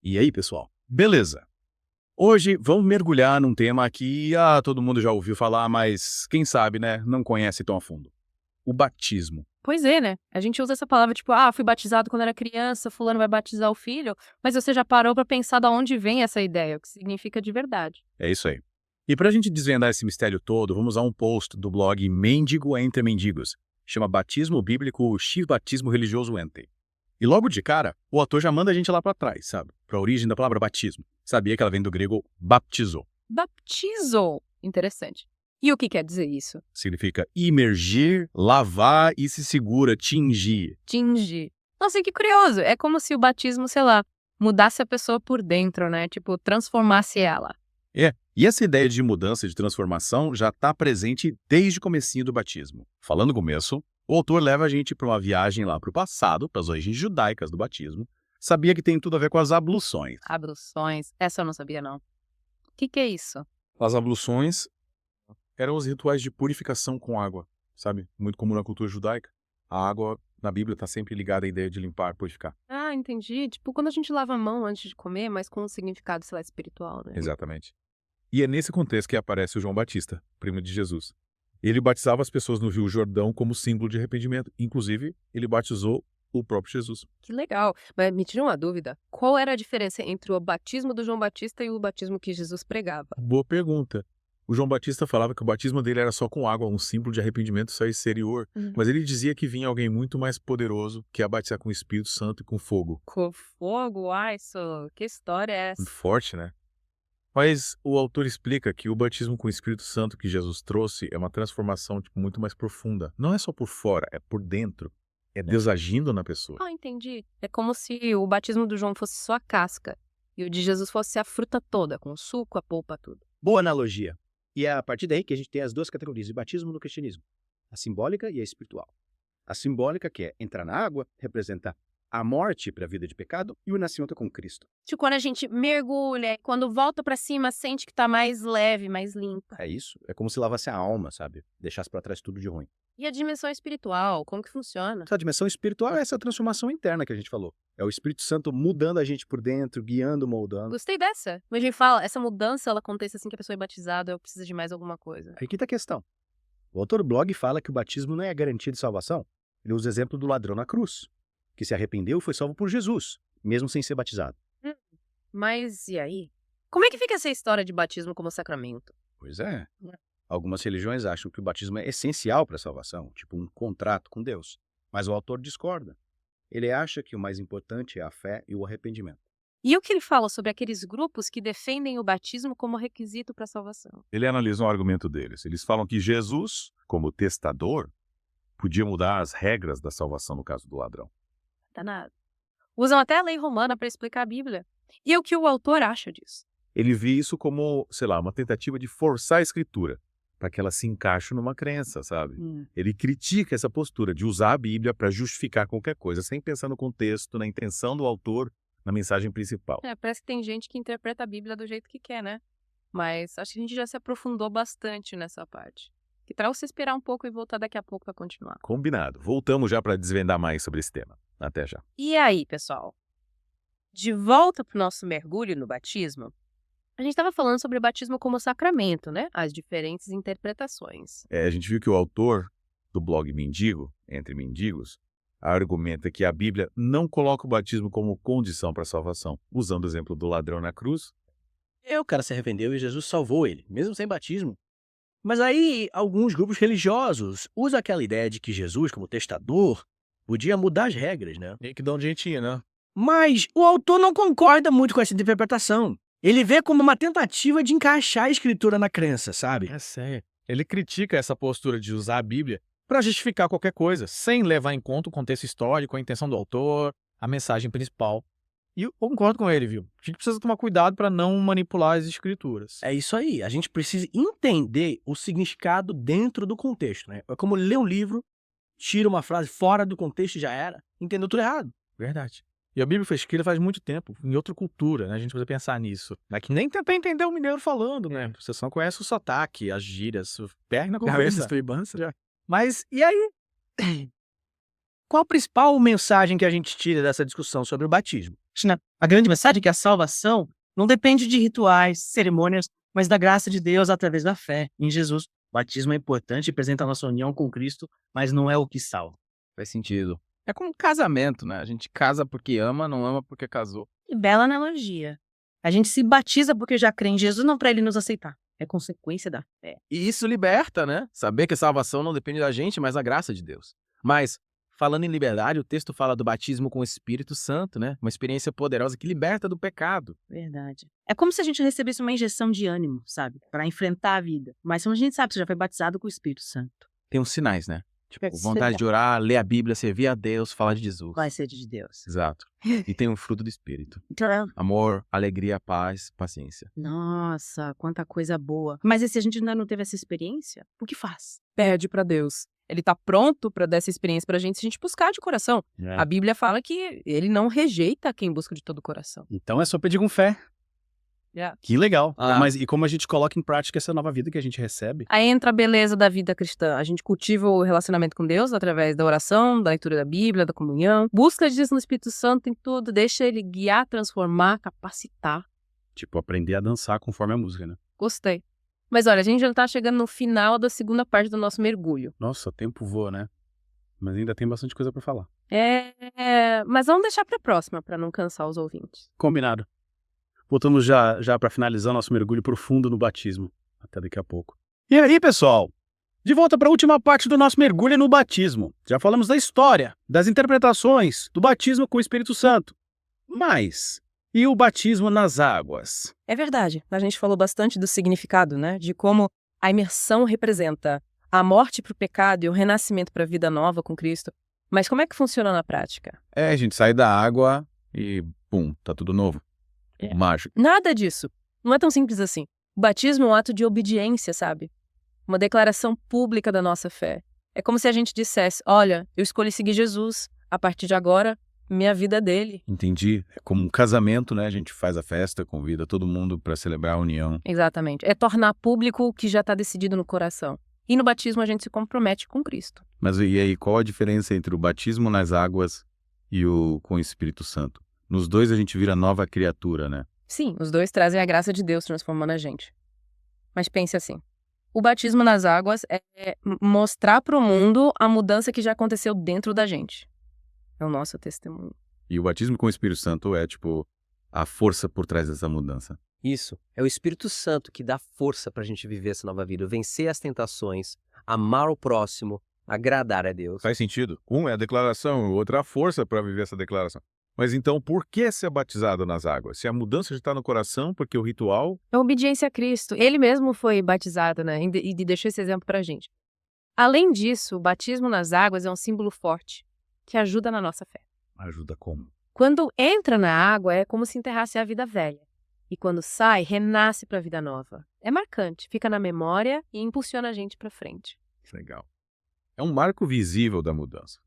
E aí, pessoal? Beleza. Hoje vamos mergulhar num tema que todo mundo já ouviu falar, mas quem sabe, né, não conhece tão a fundo. O batismo. Pois é, né? A gente usa essa palavra tipo, fui batizado quando era criança, fulano vai batizar o filho, mas você já parou pra pensar de onde vem essa ideia, o que significa de verdade. É isso aí. E para a gente desvendar esse mistério todo, vamos a um post do blog Mendigo Entre Mendigos. Chama Batismo Bíblico X Batismo Religioso Ente. E logo de cara, o autor já manda a gente lá para trás, sabe? Para a origem da palavra batismo. Sabia que ela vem do grego baptizo. Baptizo! Interessante. E o que quer dizer isso? Significa imergir, lavar e se segura, tingir. Tingir. Nossa, que curioso! É como se o batismo, sei lá, mudasse a pessoa por dentro, né? Tipo, transformasse ela. E essa ideia de mudança, de transformação, já está presente desde o comecinho do batismo. Falando no começo, o autor leva a gente para uma viagem lá para o passado, para as origens judaicas do batismo. Sabia que tem tudo a ver com as abluções. Abluções. Essa eu não sabia, não. O que é isso? As abluções eram os rituais de purificação com água, sabe? Muito comum na cultura judaica. A água, na Bíblia, está sempre ligada à ideia de limpar, purificar. Ah, entendi. Tipo, quando a gente lava a mão antes de comer, mas com um significado, sei lá, espiritual, né? Exatamente. E é nesse contexto que aparece o João Batista, primo de Jesus. Ele batizava as pessoas no Rio Jordão como símbolo de arrependimento. Inclusive, ele batizou o próprio Jesus. Que legal. Mas me tira uma dúvida. Qual era a diferença entre o batismo do João Batista e o batismo que Jesus pregava? Boa pergunta. O João Batista falava que o batismo dele era só com água, um símbolo de arrependimento só exterior. Mas ele dizia que vinha alguém muito mais poderoso, que ia batizar com o Espírito Santo e com fogo. Com fogo? Ai, que história é essa? Muito forte, né? Mas o autor explica que o batismo com o Espírito Santo que Jesus trouxe é uma transformação muito mais profunda. Não é só por fora, é por dentro. É Deus agindo na pessoa. Ah, entendi. É como se o batismo do João fosse só a casca e o de Jesus fosse a fruta toda, com o suco, a polpa, tudo. Boa analogia. E é a partir daí que a gente tem as duas categorias de batismo no cristianismo: a simbólica e a espiritual. A simbólica, que é entrar na água, representa a morte para a vida de pecado e o nascimento com Cristo. Tipo, quando a gente mergulha, quando volta pra cima, sente que tá mais leve, mais limpa. É isso. É como se lavasse a alma, sabe? Deixasse para trás tudo de ruim. E a dimensão espiritual, como que funciona? Essa dimensão espiritual é essa transformação interna que a gente falou. É o Espírito Santo mudando a gente por dentro, guiando, moldando. Gostei dessa. Mas a gente fala, essa mudança, ela acontece assim que a pessoa é batizada ou precisa de mais alguma coisa. Aí que tá a questão. O autor do blog fala que o batismo não é a garantia de salvação. Ele usa o exemplo do ladrão na cruz, que se arrependeu e foi salvo por Jesus, mesmo sem ser batizado. Mas e aí? Como é que fica essa história de batismo como sacramento? Pois é. Algumas religiões acham que o batismo é essencial para a salvação, tipo um contrato com Deus. Mas o autor discorda. Ele acha que o mais importante é a fé e o arrependimento. E o que ele fala sobre aqueles grupos que defendem o batismo como requisito para a salvação? Ele analisa o argumento deles. Eles falam que Jesus, como testador, podia mudar as regras da salvação no caso do ladrão. Tá nada. Usam até a lei romana para explicar a Bíblia. E o que o autor acha disso? Ele vê isso como, sei lá, uma tentativa de forçar a escritura, para que ela se encaixe numa crença, sabe? Ele critica essa postura de usar a Bíblia para justificar qualquer coisa, sem pensar no contexto, na intenção do autor, na mensagem principal. Parece que tem gente que interpreta a Bíblia do jeito que quer, né? Mas acho que a gente já se aprofundou bastante nessa parte. Que tal você esperar um pouco e voltar daqui a pouco para continuar? Combinado. Voltamos já para desvendar mais sobre esse tema. Até já. E aí, pessoal? De volta para o nosso mergulho no batismo, a gente estava falando sobre o batismo como sacramento, né? As diferentes interpretações. A gente viu que o autor do blog Mendigo, Entre Mendigos, argumenta que a Bíblia não coloca o batismo como condição para a salvação, usando o exemplo do ladrão na cruz. O cara se arrependeu e Jesus salvou ele, mesmo sem batismo. Mas aí, alguns grupos religiosos usam aquela ideia de que Jesus, como testador, podia mudar as regras, né? E que dá um jeitinho, né? Mas o autor não concorda muito com essa interpretação. Ele vê como uma tentativa de encaixar a escritura na crença, sabe? É sério. Ele critica essa postura de usar a Bíblia para justificar qualquer coisa, sem levar em conta o contexto histórico, a intenção do autor, a mensagem principal. E eu concordo com ele, viu? A gente precisa tomar cuidado para não manipular as escrituras. É isso aí. A gente precisa entender o significado dentro do contexto, né? É como ler um livro, tira uma frase fora do contexto e já era. Entendeu tudo errado. Verdade. E a Bíblia foi escrita faz muito tempo, em outra cultura, né? A gente precisa pensar nisso. Não é que nem tentar entender o mineiro falando, né? Você só conhece o sotaque, as gírias, perde na conversa. Mas, e aí? Qual a principal mensagem que a gente tira dessa discussão sobre o batismo? A grande mensagem é que a salvação não depende de rituais, cerimônias, mas da graça de Deus através da fé em Jesus. O batismo é importante e representa a nossa união com Cristo, mas não é o que salva. Faz sentido. É como um casamento, né? A gente casa porque ama, não ama porque casou. Que bela analogia. A gente se batiza porque já crê em Jesus, não para ele nos aceitar. É consequência da fé. E isso liberta, né? Saber que a salvação não depende da gente, mas da graça de Deus. Mas, falando em liberdade, o texto fala do batismo com o Espírito Santo, né? Uma experiência poderosa que liberta do pecado. Verdade. É como se a gente recebesse uma injeção de ânimo, sabe? Para enfrentar a vida. Mas como a gente sabe que você já foi batizado com o Espírito Santo. Tem uns sinais, né? Tipo, Vai ser vontade de orar, ler a Bíblia, servir a Deus, falar de Jesus. Vai ser de Deus. Exato. E tem um fruto do Espírito. Então, Amor, alegria, paz, paciência. nossa, quanta coisa boa. Mas e se a gente ainda não teve essa experiência, o que faz? Pede pra Deus. Ele tá pronto pra dar essa experiência pra gente se a gente buscar de coração. A Bíblia fala que ele não rejeita quem busca de todo o coração. Então é só pedir com fé. Yeah. Que legal. Ah. Mas e como a gente coloca em prática essa nova vida que a gente recebe? Aí entra a beleza da vida cristã. A gente cultiva o relacionamento com Deus através da oração, da leitura da Bíblia, da comunhão. Busca disso no Espírito Santo em tudo. Deixa ele guiar, transformar, capacitar. Tipo, aprender a dançar conforme a música, né? Gostei. Mas olha, a gente já tá chegando no final da segunda parte do nosso mergulho. Nossa, o tempo voa, né? Mas ainda tem bastante coisa pra falar. Mas vamos deixar pra próxima, pra não cansar os ouvintes. Combinado. Voltamos já para finalizar nosso mergulho profundo no batismo. Até daqui a pouco. E aí, pessoal? De volta para a última parte do nosso mergulho no batismo. Já falamos da história, das interpretações, do batismo com o Espírito Santo. Mas, e o batismo nas águas? É verdade. A gente falou bastante do significado, né? De como a imersão representa a morte para o pecado e o renascimento para a vida nova com Cristo. Mas como é que funciona na prática? A gente sai da água e, pum, tá tudo novo. Mágico. Nada disso. Não é tão simples assim. O batismo é um ato de obediência, sabe? Uma declaração pública da nossa fé. É como se a gente dissesse, olha, eu escolhi seguir Jesus. A partir de agora, minha vida é dele. Entendi. É como um casamento, né? A gente faz a festa, convida todo mundo para celebrar a união. Exatamente. É tornar público o que já está decidido no coração. E no batismo a gente se compromete com Cristo. Mas e aí, qual a diferença entre o batismo nas águas e o com o Espírito Santo? Nos dois a gente vira nova criatura, né? Sim, os dois trazem a graça de Deus transformando a gente. Mas pense assim, o batismo nas águas é mostrar para o mundo a mudança que já aconteceu dentro da gente. É o nosso testemunho. E o batismo com o Espírito Santo é, tipo, a força por trás dessa mudança. Isso. É o Espírito Santo que dá força pra gente viver essa nova vida, vencer as tentações, amar o próximo, agradar a Deus. Faz sentido. Um é a declaração, o outro é a força para viver essa declaração. Mas então, por que ser batizado nas águas? Se a mudança já está no coração, porque o ritual... É obediência a Cristo. Ele mesmo foi batizado, né? E deixou esse exemplo pra gente. Além disso, o batismo nas águas é um símbolo forte, que ajuda na nossa fé. Ajuda como? Quando entra na água, é como se enterrasse a vida velha. E quando sai, renasce para a vida nova. É marcante, fica na memória e impulsiona a gente para frente. Legal. É um marco visível da mudança.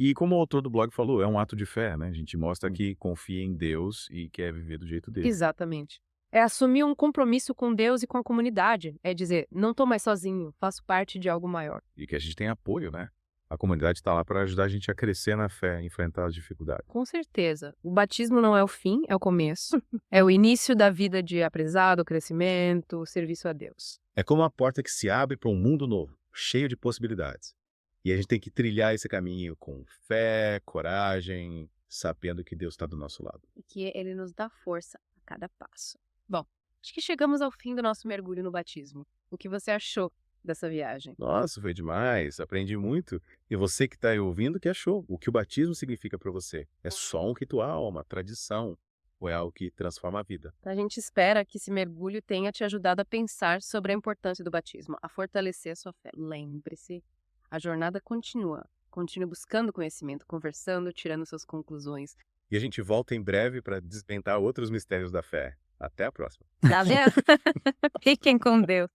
E como o autor do blog falou, é um ato de fé, né? A gente mostra que confia em Deus e quer viver do jeito dele. Exatamente. É assumir um compromisso com Deus e com a comunidade. É dizer, não estou mais sozinho, faço parte de algo maior. E que a gente tem apoio, né? A comunidade está lá para ajudar a gente a crescer na fé, a enfrentar as dificuldades. Com certeza. O batismo não é o fim, é o começo. É o início da vida de aprendizado, crescimento, serviço a Deus. É como uma porta que se abre para um mundo novo, cheio de possibilidades. E a gente tem que trilhar esse caminho com fé, coragem, sabendo que Deus está do nosso lado. E que ele nos dá força a cada passo. Bom, acho que chegamos ao fim do nosso mergulho no batismo. O que você achou dessa viagem? Nossa, foi demais, aprendi muito. E você que está aí ouvindo, o que achou? O que o batismo significa para você? É só um ritual, uma tradição? Ou é algo que transforma a vida? A gente espera que esse mergulho tenha te ajudado a pensar sobre a importância do batismo, a fortalecer a sua fé. Lembre-se, a jornada continua. Continue buscando conhecimento, conversando, tirando suas conclusões. E a gente volta em breve para desvendar outros mistérios da fé. Até a próxima. Tá vendo? Fiquem com Deus.